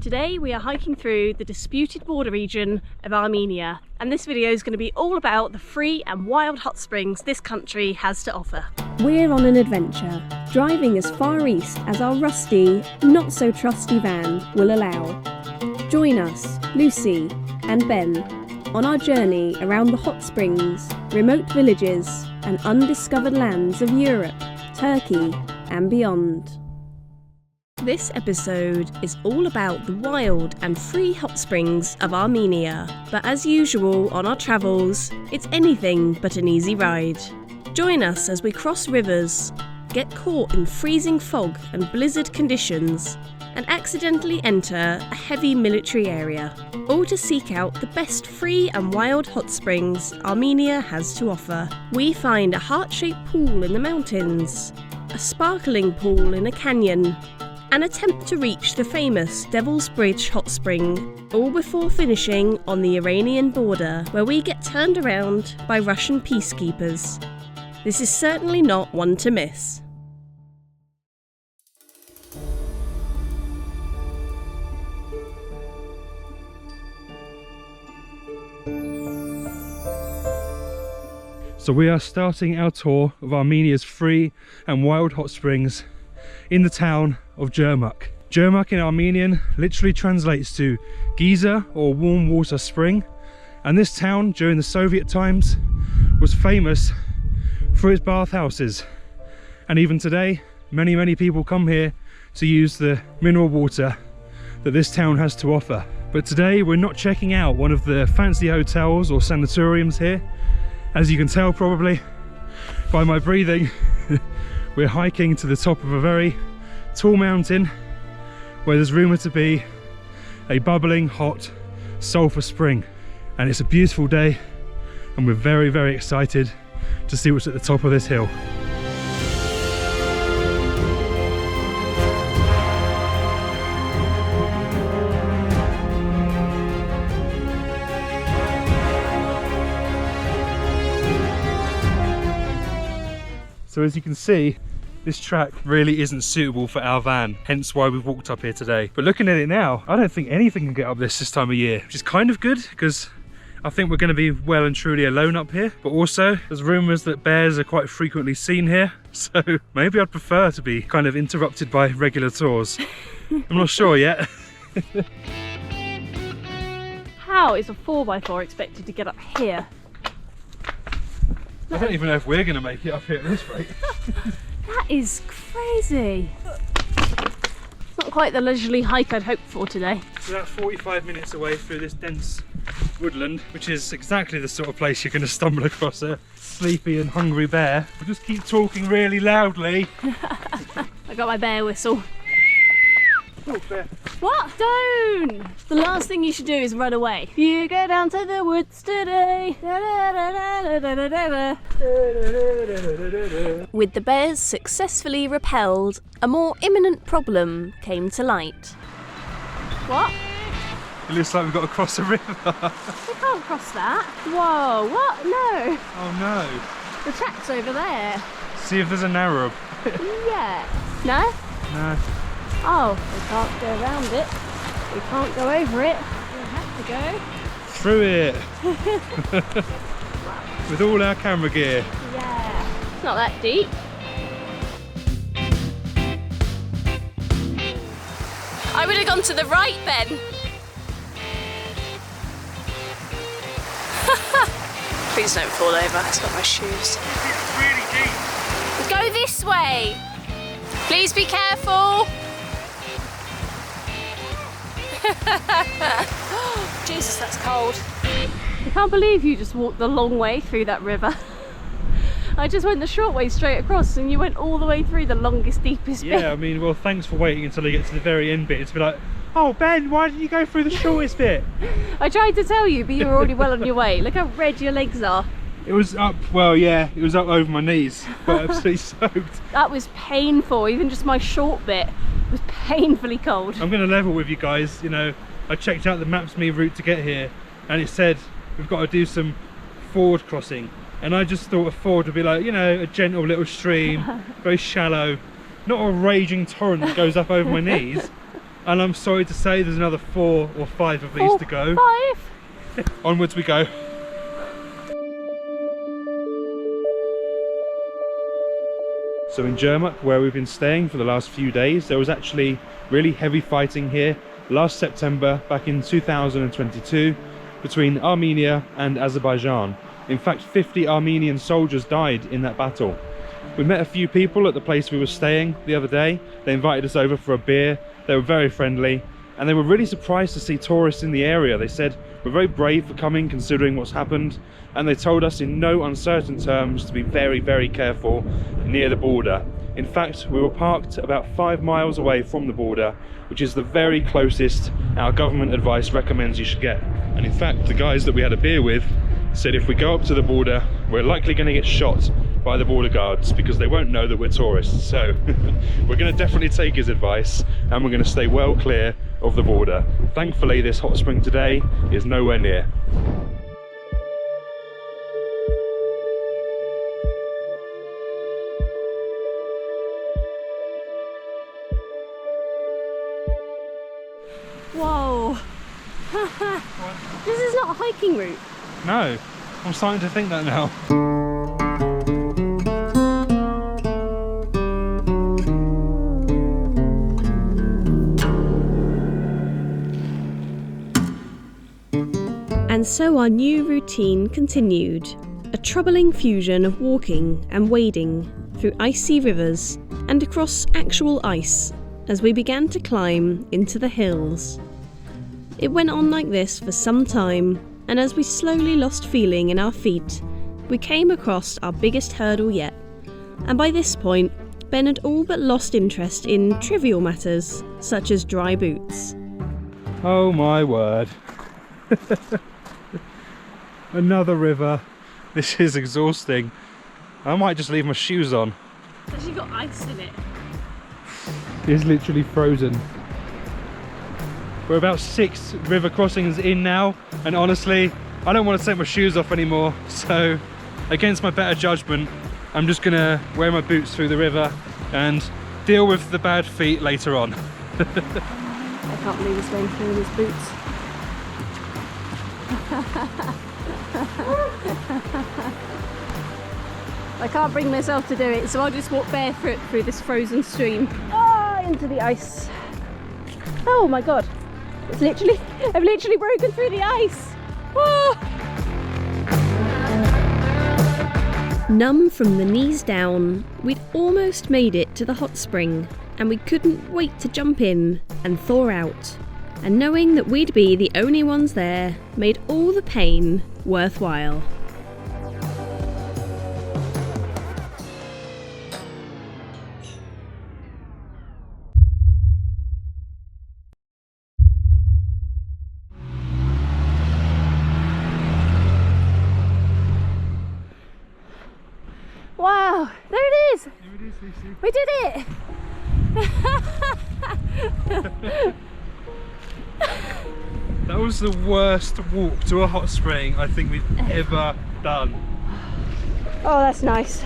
Today we are hiking through the disputed border region of Armenia, and this video is going to be all about the free and wild hot springs this country has to offer. We're on an adventure, driving as far east as our rusty, not so trusty van will allow. Join us, Lucy and Ben, on our journey around the hot springs, remote villages and undiscovered lands of Europe, Turkey and beyond. This episode is all about the wild and free hot springs of Armenia, but as usual on our travels, it's anything but an easy ride. Join us as we cross rivers, get caught in freezing fog and blizzard conditions, and accidentally enter a heavy military area, all to seek out the best free and wild hot springs Armenia has to offer. We find a heart-shaped pool in the mountains, a sparkling pool in a canyon, and attempt to reach the famous Devil's Bridge hot spring, all before finishing on the Iranian border, where we get turned around by Russian peacekeepers. This is certainly not one to miss. So we are starting our tour of Armenia's free and wild hot springs in the town of Jermuk. Jermuk in Armenian literally translates to geyser or warm water spring, and this town during the Soviet times was famous for its bathhouses, and even today many people come here to use the mineral water that this town has to offer. But today we're not checking out one of the fancy hotels or sanatoriums here. As you can tell probably by my breathing, we're hiking to the top of a very tall mountain where there's rumoured to be a bubbling hot sulphur spring, and it's a beautiful day and we're very excited to see what's at the top of this hill. So as you can see, this track really isn't suitable for our van, hence why we've walked up here today. But looking at it now, I don't think anything can get up this time of year, which is kind of good because I think we're going to be well and truly alone up here. But also, there's rumours that bears are quite frequently seen here, so maybe I'd prefer to be kind of interrupted by regular tours. I'm not sure yet. How is a 4x4 expected to get up here? I don't even know if we're going to make it up here at this rate. That is crazy. It's not quite the leisurely hike I'd hoped for today. We're about 45 minutes away through this dense woodland, which is exactly the sort of place you're going to stumble across a sleepy and hungry bear. We'll just keep talking really loudly. I got my bear whistle. Oh, bear. What? Don't! The last thing you should do is run away. You go down to the woods today. With the bears successfully repelled, a more imminent problem came to light. What? It looks like we've got to cross a river. We can't cross that. Whoa, what? No. Oh no. The track's over there. See if there's an Arab. Yeah. No? No. Oh, we can't go around it. We can't go over it. We have to go through it. With all our camera gear. Yeah. It's not that deep. I would have gone to the right, Ben. Please don't fall over. It's got my shoes. It's really deep. Go this way. Please be careful. Jesus, that's cold. I can't believe you just walked the long way through that river. I just went the short way straight across and you went all the way through the longest, deepest bit. Yeah, I mean, well, thanks for waiting until you get to the very end bit. It's be like, oh, Ben, why didn't you go through the shortest bit? I tried to tell you, but you were already well on your way. Look how red your legs are. It was up, well, yeah, it was up over my knees, but absolutely soaked. That was painful. Even just my short bit was painfully cold. I'm going to level with you guys. You know, I checked out the Maps.me route to get here and it said we've got to do some ford crossing, and I just thought a ford would be like, you know, a gentle little stream, very shallow, not a raging torrent that goes up over my knees. And I'm sorry to say there's another 4 or 5 of these to go. 5? Onwards we go. So in Jermuk, where we've been staying for the last few days, there was actually really heavy fighting here last September back in 2022 between Armenia and Azerbaijan. In fact, 50 Armenian soldiers died in that battle. We met a few people at the place we were staying the other day. They invited us over for a beer. They were very friendly and they were really surprised to see tourists in the area. They said, "We're very brave for coming considering what's happened," and they told us in no uncertain terms to be very, very careful near the border. In fact, we were parked about 5 miles away from the border, which is the very closest our government advice recommends you should get. And in fact, the guys that we had a beer with said if we go up to the border, we're likely going to get shot by the border guards because they won't know that we're tourists. So we're going to definitely take his advice and we're going to stay well clear of the border. Thankfully, this hot spring today is nowhere near. Whoa. This is not a hiking route. No, I'm starting to think that now. And so our new routine continued, a troubling fusion of walking and wading through icy rivers and across actual ice as we began to climb into the hills. It went on like this for some time, and as we slowly lost feeling in our feet, we came across our biggest hurdle yet, and by this point, Ben had all but lost interest in trivial matters such as dry boots. Oh my word. Another river. This is exhausting. I might just leave my shoes on. It's actually got ice in it. It's literally frozen. We're about 6 river crossings in now, and honestly, I don't want to take my shoes off anymore. So, against my better judgment, I'm just gonna wear my boots through the river and deal with the bad feet later on. I can't believe he's going through in his boots. I can't bring myself to do it, so I'll just walk barefoot through this frozen stream into the ice. Oh my god, I've literally broken through the ice. Numb from the knees down, we'd almost made it to the hot spring, and we couldn't wait to jump in and thaw out. And knowing that we'd be the only ones there made all the pain worthwhile. Wow, there it is! Here it is, Lucy. We did it! That was the worst walk to a hot spring I think we've ever done. Oh, that's nice.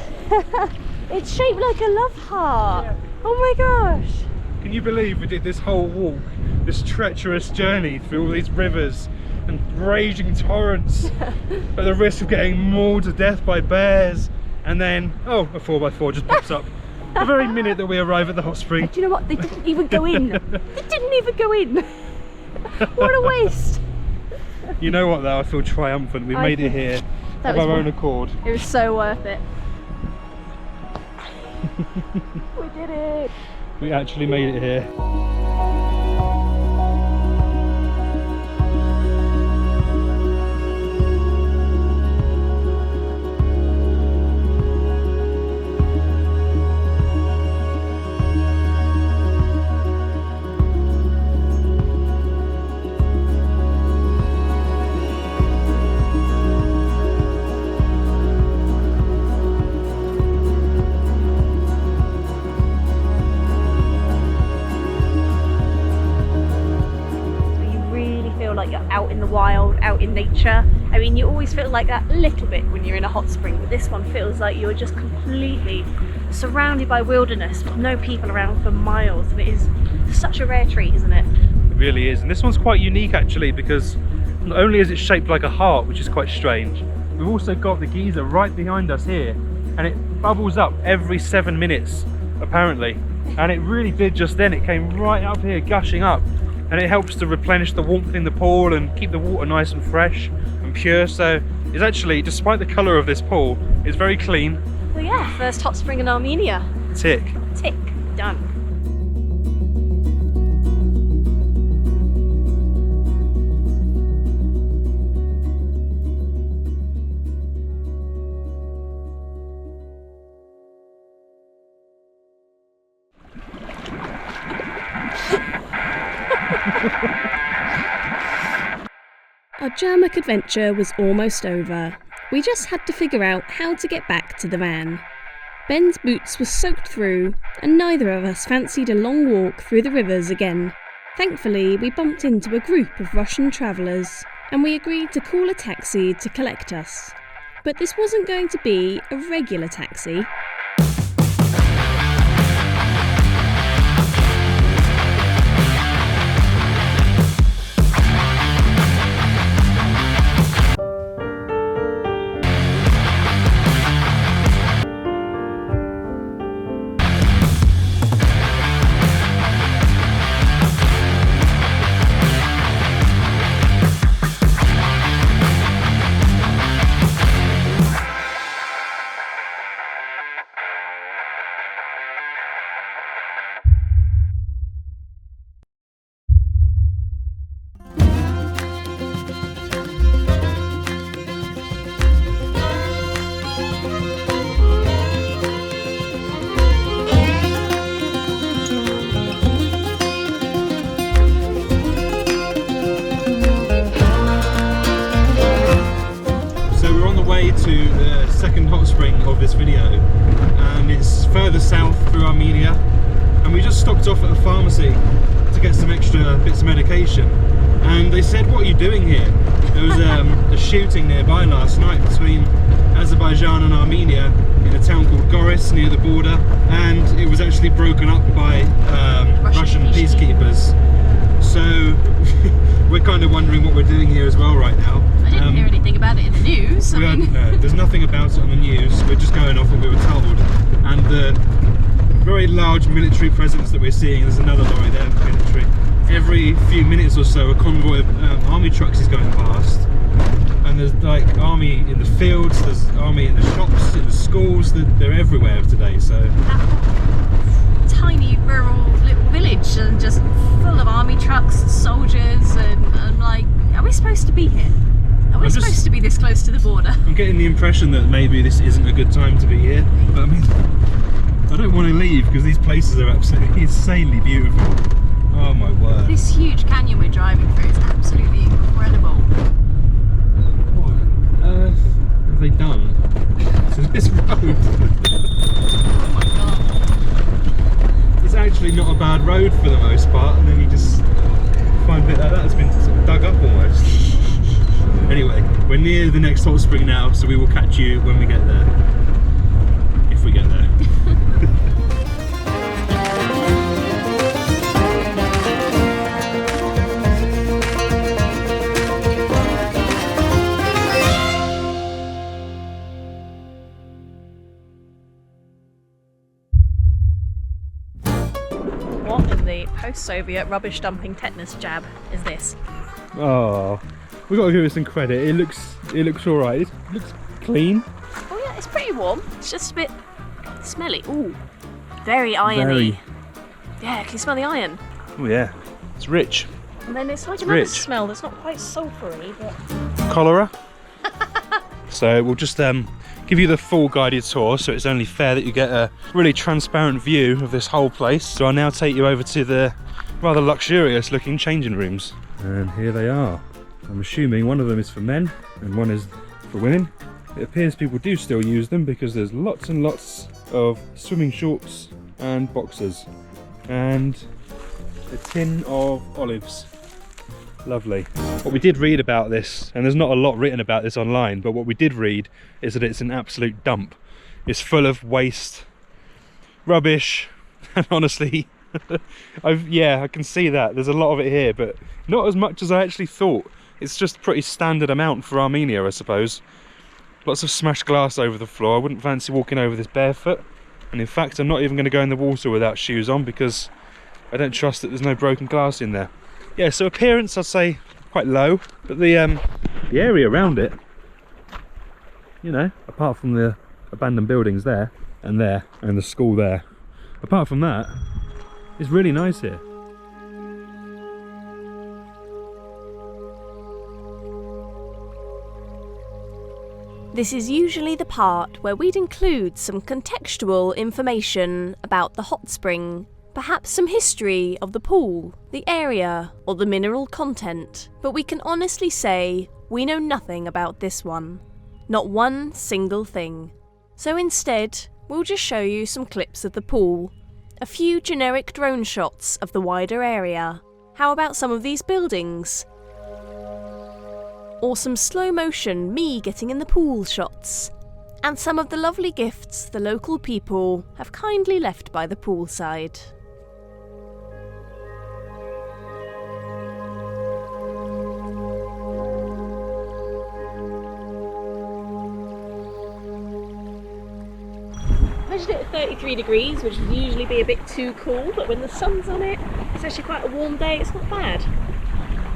It's shaped like a love heart. Yeah. Oh my gosh. Can you believe we did this whole walk, this treacherous journey through all these rivers and raging torrents at the risk of getting mauled to death by bears, and then, oh, a 4x4 just pops up the very minute that we arrive at the hot spring. Do you know what? They didn't even go in. They didn't even go in. What a waste. You know what though, I feel triumphant. We made it here of our own accord. It was so worth it. We did it. We actually made it here. Out in the wild, out in nature. I mean, you always feel like that a little bit when you're in a hot spring, but this one feels like you're just completely surrounded by wilderness with no people around for miles, and it is such a rare treat, isn't it? It really is, and this one's quite unique actually, because not only is it shaped like a heart, which is quite strange, we've also got the geyser right behind us here, and it bubbles up every 7 minutes apparently, and it really did just then. It came right up here gushing up, and it helps to replenish the warmth in the pool and keep the water nice and fresh and pure. So it's actually, despite the colour of this pool, it's very clean. Well, yeah, first hot spring in Armenia. Tick. Tick. Done. Our Jermuk adventure was almost over. We just had to figure out how to get back to the van. Ben's boots were soaked through, and neither of us fancied a long walk through the rivers again. Thankfully, we bumped into a group of Russian travellers, and we agreed to call a taxi to collect us. But this wasn't going to be a regular taxi. To the second hot spring of this video, and it's further south through Armenia, and we just stopped off at a pharmacy to get some extra bits of medication, and they said, "What are you doing here?" There was a shooting nearby last night between Azerbaijan and Armenia in a town called Gorge near the border, and it was actually broken up by Russian Peacekeepers. So we're kind of wondering what we're doing here as well right now. I didn't hear anything about it in the news. No, there's nothing about it on the news. We're just going off what we were told. And the very large military presence that we're seeing, there's another lorry there, military. Every few minutes or so, a convoy of army trucks is going past. And there's like army in the fields, there's army in the shops, in the schools. They're everywhere today. So that tiny rural little village, and just full of army trucks and soldiers, and I'm like, are we supposed to be here? Are we supposed to be this close to the border? I'm getting the impression that maybe this isn't a good time to be here, but I mean, I don't want to leave because these places are absolutely insanely beautiful. Oh my word. This huge canyon we're driving through is absolutely incredible. What on earth have they done to this road? Oh my god. It's actually not a bad road for the most part, and then you just find a bit like that that's been sort of dug up almost. Anyway, we're near the next hot spring now, so we will catch you when we get there. If we get there. What in the post-Soviet rubbish dumping tetanus jab is this? Oh, we've got to give it some credit. It looks all right. It looks clean. Oh yeah, it's pretty warm. It's just a bit smelly. Ooh, very irony. Yeah, can you smell the iron? Oh yeah, it's rich. And then it's like another smell that's not quite sulphury, but Cholera. So we'll just give you the full guided tour, so it's only fair that you get a really transparent view of this whole place. So I'll now take you over to the rather luxurious looking changing rooms. And here they are. I'm assuming one of them is for men and one is for women. It appears people do still use them because there's lots and lots of swimming shorts and boxers. And a tin of olives. Lovely. What we did read about this, and there's not a lot written about this online, but what we did read is that it's an absolute dump. It's full of waste rubbish, and honestly, I can see that. There's a lot of it here, but not as much as I actually thought. It's just a pretty standard amount for Armenia, I suppose. Lots of smashed glass over the floor. I wouldn't fancy walking over this barefoot. And in fact, I'm not even going to go in the water without shoes on because I don't trust that there's no broken glass in there. Yeah, so appearance, I'd say quite low, but the area around it, you know, apart from the abandoned buildings there, and the school there, apart from that, it's really nice here. This is usually the part where we'd include some contextual information about the hot spring, perhaps some history of the pool, the area, or the mineral content, but we can honestly say we know nothing about this one. Not one single thing. So instead, we'll just show you some clips of the pool, a few generic drone shots of the wider area. How about some of these buildings? Or some slow motion me getting in the pool shots, and some of the lovely gifts the local people have kindly left by the poolside. Measured it at 33 degrees, which would usually be a bit too cool, but when the sun's on it, it's actually quite a warm day, it's not bad.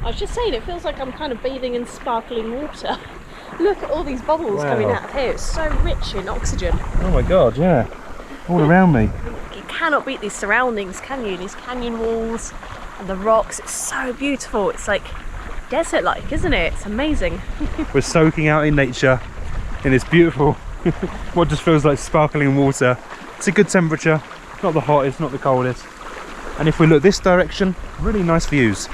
I was just saying, it feels like I'm kind of bathing in sparkling water. Look at all these bubbles coming out of here. It's so rich in oxygen. Oh my god, yeah. All around me. You cannot beat these surroundings, can you? These canyon walls and the rocks. It's so beautiful. It's like desert-like, isn't it? It's amazing. We're soaking out in nature, in this beautiful, what just feels like sparkling water. It's a good temperature. Not the hottest, not the coldest. And if we look this direction, really nice views.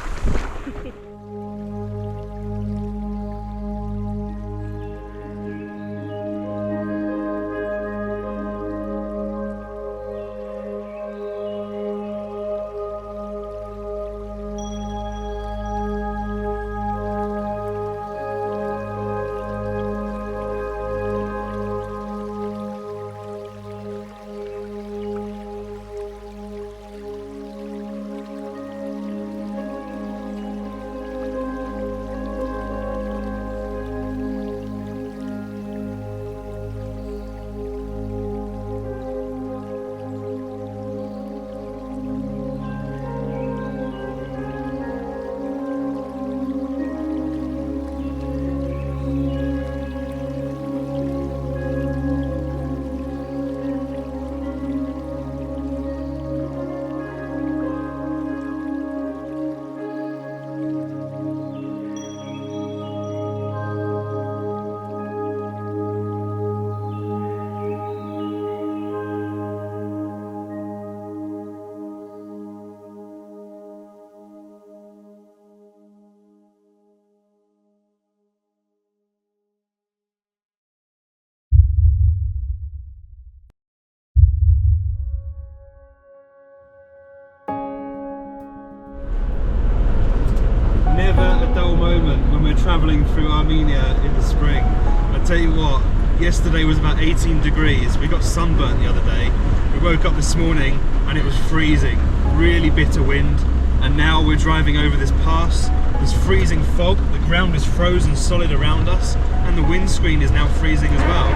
Moment when we're travelling through Armenia in the spring. I tell you what, yesterday was about 18 degrees. We got sunburnt the other day. We woke up this morning and it was freezing, really bitter wind, and now we're driving over this pass. There's freezing fog, the ground is frozen solid around us, and the windscreen is now freezing as well.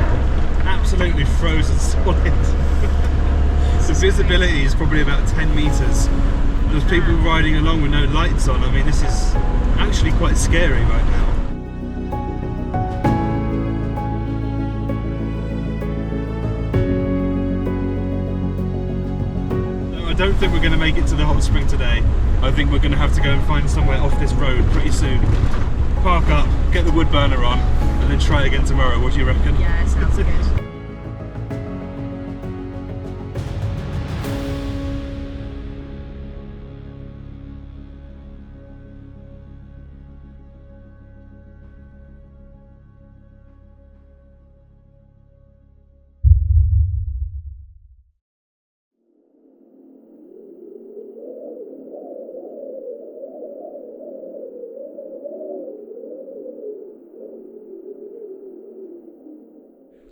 Absolutely frozen solid. The visibility is probably about 10 metres. There's people riding along with no lights on. I mean, this is actually quite scary right now. No, I don't think we're going to make it to the hot spring today. I think we're going to have to go and find somewhere off this road pretty soon. Park up, get the wood burner on, and then try again tomorrow. What do you reckon? Yeah, it sounds good.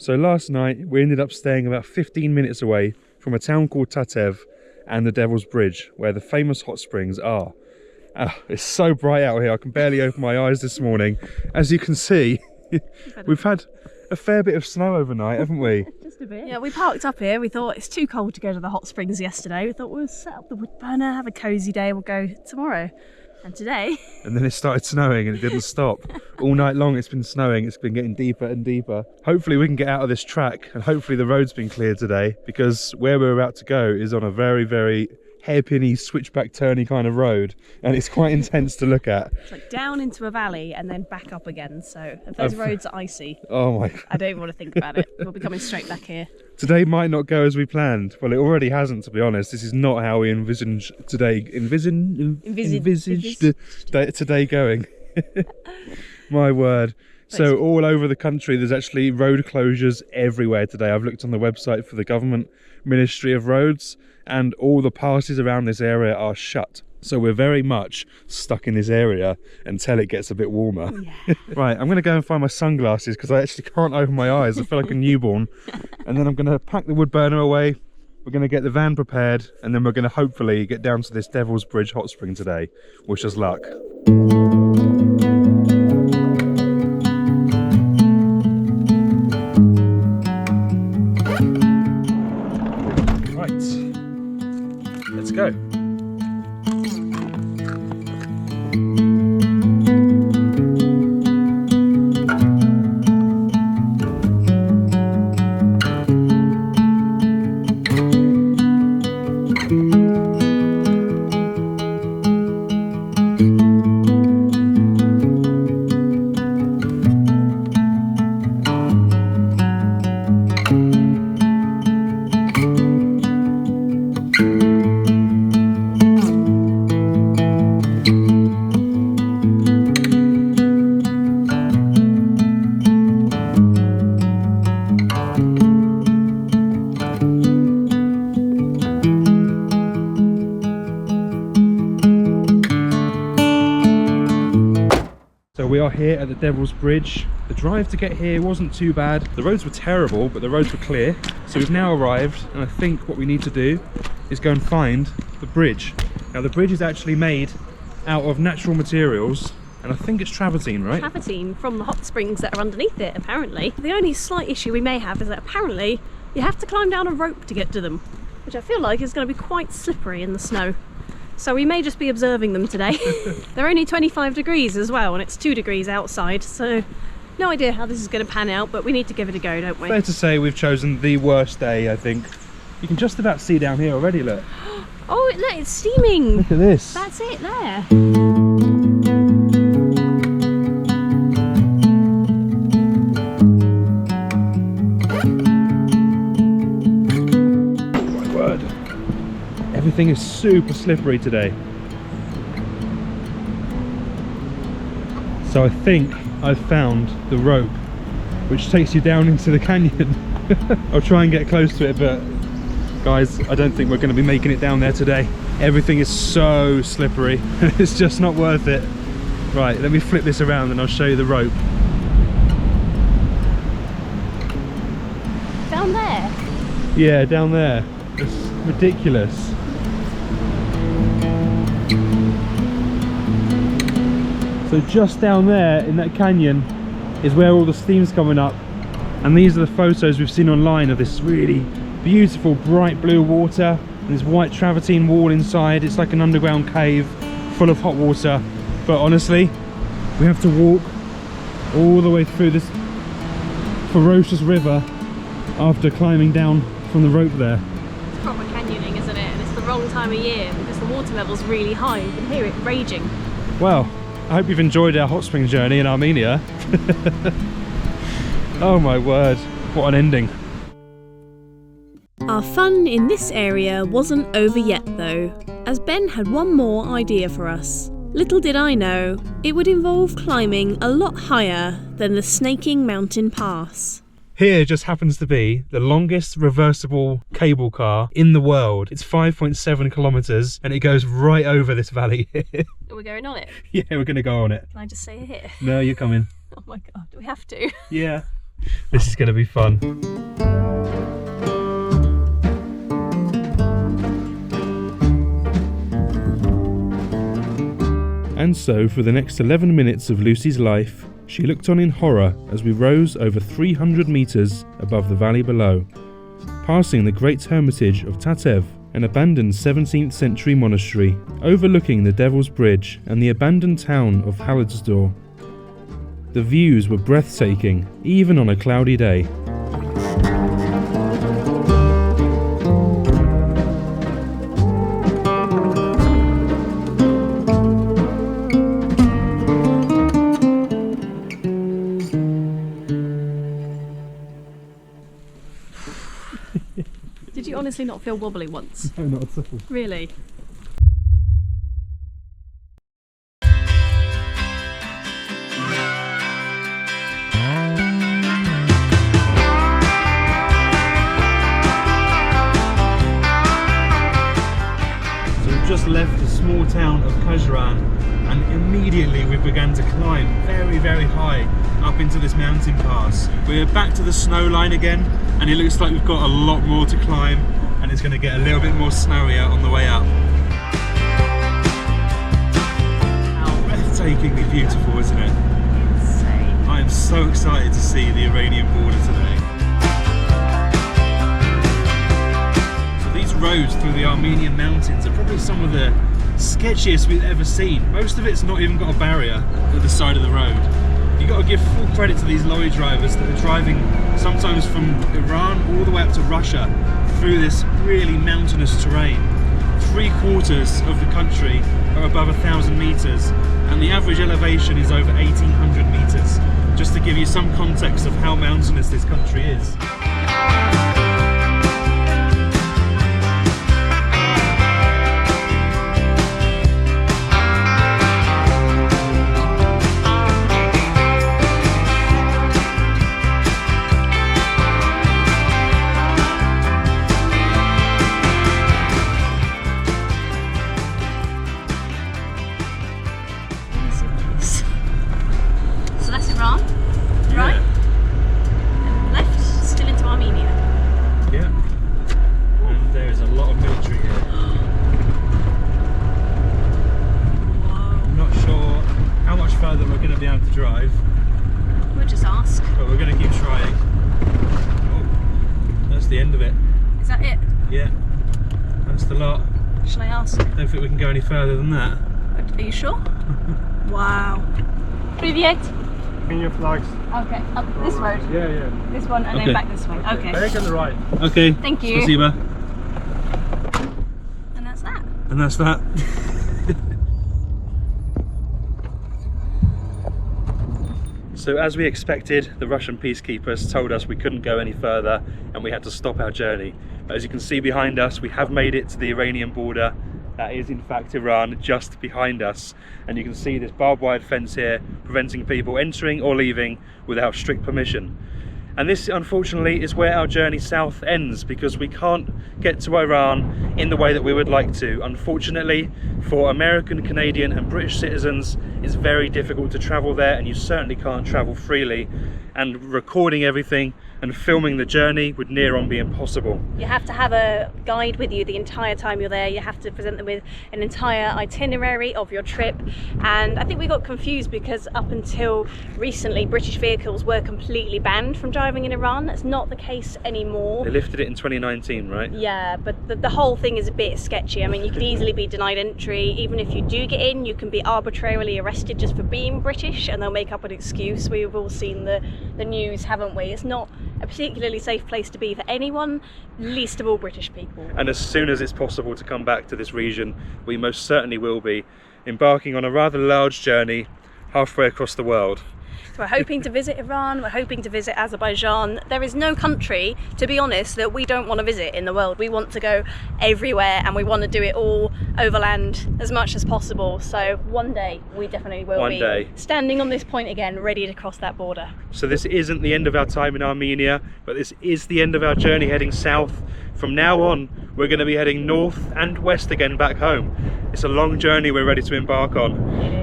So last night we ended up staying about 15 minutes away from a town called Tatev and the Devil's Bridge, where the famous hot springs are. It's so bright out here, I can barely open my eyes this morning. As you can see, we've had a fair bit of snow overnight, haven't we? Just a bit. Yeah, we parked up here. We thought it's too cold to go to the hot springs yesterday. We thought we'll set up the wood burner, have a cosy day, we'll go tomorrow. And today... And then it started snowing and it didn't stop. All night long it's been snowing, it's been getting deeper and deeper. Hopefully we can get out of this track and hopefully the road's been cleared today, because where we're about to go is on a very, very hairpinny, switchback turny kind of road, and it's quite intense to look at. It's like down into a valley and then back up again, so if those roads are icy, oh my God, I don't even want to think about it. We'll be coming straight back here. Today might not go as we planned. Well, it already hasn't, to be honest. This is not how we envisioned today. Envisaged today going. My word. So all over the country, there's actually road closures everywhere today. I've looked on the website for the government Ministry of Roads, and all the passes around this area are shut. So we're very much stuck in this area until it gets a bit warmer. Yeah. Right, I'm going to go and find my sunglasses because I actually can't open my eyes. I feel like a newborn. And then I'm going to pack the wood burner away. We're going to get the van prepared, and then we're going to hopefully get down to this Devil's Bridge hot spring today. Wish us luck. Right, let's go. We are here at the Devil's Bridge. The drive to get here wasn't too bad. The roads were terrible, but the roads were clear. So we've now arrived, and I think what we need to do is go and find the bridge. Now the bridge is actually made out of natural materials, and I think it's travertine, right? Travertine from the hot springs that are underneath it, apparently. The only slight issue we may have is that apparently you have to climb down a rope to get to them, which I feel like is going to be quite slippery in the snow. So we may just be observing them today. They're only 25 degrees as well, and it's 2 degrees outside, so no idea how this is going to pan out, but we need to give it a go, don't we? Fair to say we've chosen the worst day, I think. You can just about see down here already, look. Oh, look, it's steaming. Look at this. That's it there. My word. Everything is super slippery today. So I think I've found the rope which takes you down into the canyon. I'll try and get close to it, but guys, I don't think we're going to be making it down there today. Everything is so slippery. It's just not worth it. Right, let me flip this around and I'll show you the rope. Down there? Yeah, down there. It's ridiculous. So just down there in that canyon is where all the steam's coming up, and these are the photos we've seen online of this really beautiful bright blue water and this white travertine wall inside. It's like an underground cave full of hot water, but honestly we have to walk all the way through this ferocious river after climbing down from the rope there. It's proper canyoning, isn't it? And it's the wrong time of year because the water level's really high. You can hear it raging. Well, I hope you've enjoyed our hot spring journey in Armenia. Oh my word, what an ending. Our fun in this area wasn't over yet though, as Ben had one more idea for us. Little did I know, it would involve climbing a lot higher than the snaking mountain pass. Here just happens to be the longest reversible cable car in the world. It's 5.7 kilometers and it goes right over this valley. Are we going on it? Yeah, we're gonna go on it. Can I just say it here? No, you're coming. Oh my god, do we have to? Yeah. This is gonna be fun. And so, for the next 11 minutes of Lucy's life, she looked on in horror as we rose over 300 metres above the valley below, passing the great hermitage of Tatev, an abandoned 17th century monastery, overlooking the Devil's Bridge and the abandoned town of Vayots Dzor. The views were breathtaking, even on a cloudy day. Did you honestly not feel wobbly once? No, not at all. Really? So we've just left the small town of Kajran, and immediately we began to climb very, very high up into this mountain pass. We're back to the snow line again, and it looks like we've got a lot more to climb, and it's going to get a little bit more snowier on the way up. How breathtakingly beautiful, isn't it? Insane. I am so excited to see the Iranian border today. So these roads through the Armenian mountains are probably some of the sketchiest we've ever seen. Most of it's not even got a barrier at the side of the road. You've got to give full credit to these lorry drivers that are driving sometimes from Iran all the way up to Russia through this really mountainous terrain. 3/4 of the country are above 1,000 meters, and the average elevation is over 1,800 meters, just to give you some context of how mountainous this country is. So that's Iran, right? And left, still into Armenia. Yeah. And there's a lot of military here. Whoa. I'm not sure how much further we're going to be able to drive, We'll just ask. but we're going to keep trying. Oh, that's the end of it. Is that it? Yeah, that's the lot. Shall I ask? Don't think we can go any further than that. Are you sure? Wow. Привет. Armenian flags. Okay, up this road. Yeah. This one and Okay. then back this way. Okay. Back and right. Okay. Thank you. Спасибо. And that's that. And that's that. So as we expected, the Russian peacekeepers told us we couldn't go any further and we had to stop our journey. But as you can see behind us, we have made it to the Iranian border. That is in fact Iran, just behind us. And you can see this barbed wire fence here preventing people entering or leaving without strict permission. And this, unfortunately, is where our journey south ends, because we can't get to Iran in the way that we would like to. Unfortunately, for American, Canadian and British citizens, it's very difficult to travel there, and you certainly can't travel freely. And recording everything and filming the journey would near on be impossible. You have to have a guide with you the entire time you're there. You have to present them with an entire itinerary of your trip. And I think we got confused because up until recently, British vehicles were completely banned from driving in Iran. That's not the case anymore. They lifted it in 2019, right? Yeah, but the whole thing is a bit sketchy. I mean, you could easily be denied entry. Even if you do get in, you can be arbitrarily arrested just for being British, and they'll make up an excuse. We've all seen the news, haven't we? It's not a particularly safe place to be for anyone, least of all British people. And as soon as it's possible to come back to this region, we most certainly will be, embarking on a rather large journey halfway across the world. We're hoping to visit Iran, we're hoping to visit Azerbaijan. There is no country, to be honest, that we don't want to visit in the world. We want to go everywhere and we want to do it all overland as much as possible. So one day we definitely will be standing on this point again, ready to cross that border. So this isn't the end of our time in Armenia, but this is the end of our journey heading south. From now on, we're going to be heading north and west again back home. It's a long journey we're ready to embark on.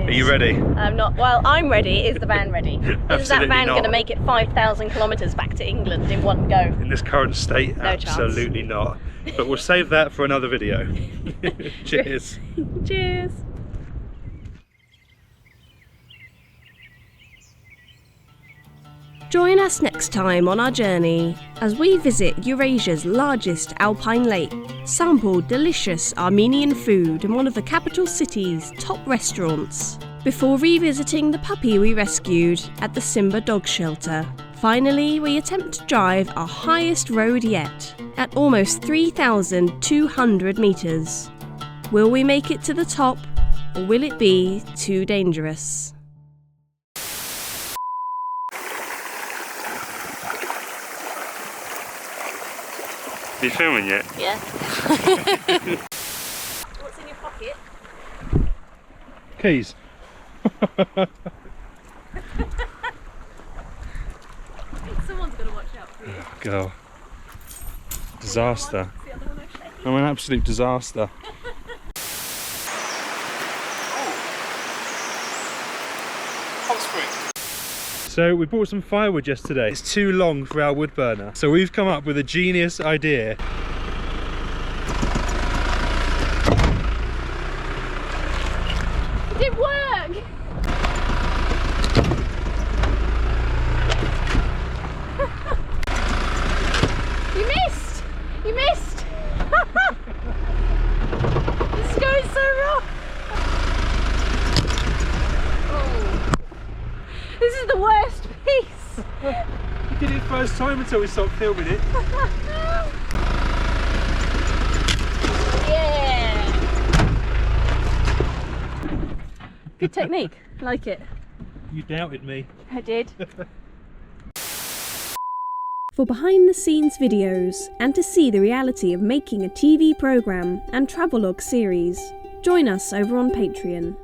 Are you ready? I'm not. Well, I'm ready. Is the van ready? Is that van not. going to make it 5,000 kilometres back to England in one go? In this current state, No absolutely not. But we'll save that for another video. Cheers. Cheers. Join us next time on our journey as we visit Eurasia's largest alpine lake, sample delicious Armenian food in one of the capital city's top restaurants, before revisiting the puppy we rescued at the Simba dog shelter. Finally, we attempt to drive our highest road yet, at almost 3,200 metres. Will we make it to the top, or will it be too dangerous? Are you filming yet? Yeah. What's in your pocket? Keys. Someone's got to watch out for you. Girl. Disaster. I'm an absolute disaster. Hot spring. So we bought some firewood yesterday. It's too long for our wood burner. So we've come up with a genius idea. It didn't work! You missed! You missed! This is going so wrong! Oh. This is the worst piece! We did it first time until we stopped filming it. Yeah! Good technique. I like it. You doubted me. I did. For behind the scenes videos and to see the reality of making a TV programme and travelogue series, join us over on Patreon.